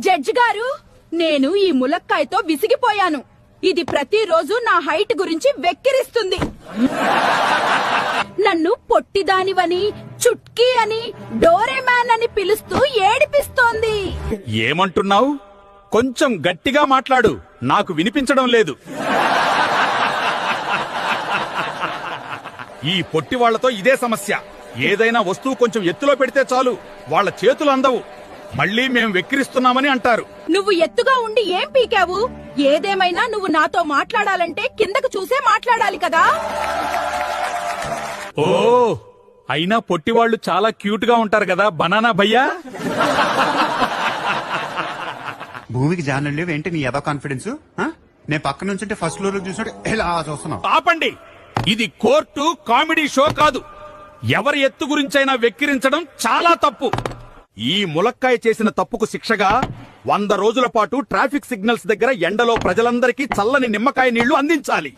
Judge గారు, నేను ఈ ములక్కాయతో విసిగిపోయాను. ఇది ప్రతిరోజు నా హైట్ గురించి వెక్కిరిస్తుంది. నన్ను పొట్టిదానివని, చుట్కీ అని, డోరేమాన్ అని పిలుస్తూ ఏడిపిస్తోంది. ఏమంటున్నావు? కొంచెం గట్టిగా మాట్లాడు, నాకు వినిపించడం లేదు. ఈ పొట్టి వాళ్లతో ఇదే సమస్య. ఏదైనా వస్తువు కొంచెం ఎత్తులో పెడితే చాలు, వాళ్ళ చేతులు అందవు. మళ్ళీ మేం వెక్కిరిస్తున్నామని అంటారు. నువ్వు ఎత్తుగా ఉండి ఏం పీకావు? ఏదేమైనా నువ్వు నాతో మాట్లాడాలంటే కిందకు చూసే మాట్లాడాలి కదా. ఓ, అయినా పొట్టివాళ్లు చాలా క్యూట్ గా ఉంటారు కదా బనానా భయ్యా. భూమికి జానలు లేవు ఏంటి నీ ఏదో కాన్ఫిడెన్స్? నేను పక్క నుంచి ఫస్ట్ ఫ్లోర్ లో చూసినట్టు ఎలా చూస్తున్నావు? ఆపండి, ఇది కోర్టు, కామెడీ షో కాదు. ఎవరి ఎత్తు గురించైనా వెక్కిరించడం చాలా తప్పు. ఈ ములక్కాయ చేసిన తప్పుకు శిక్షగా 100 రోజుల పాటు ట్రాఫిక్ సిగ్నల్స్ దగ్గర ఎండలో ప్రజలందరికీ చల్లని నిమ్మకాయ నీళ్లు అందించాలి.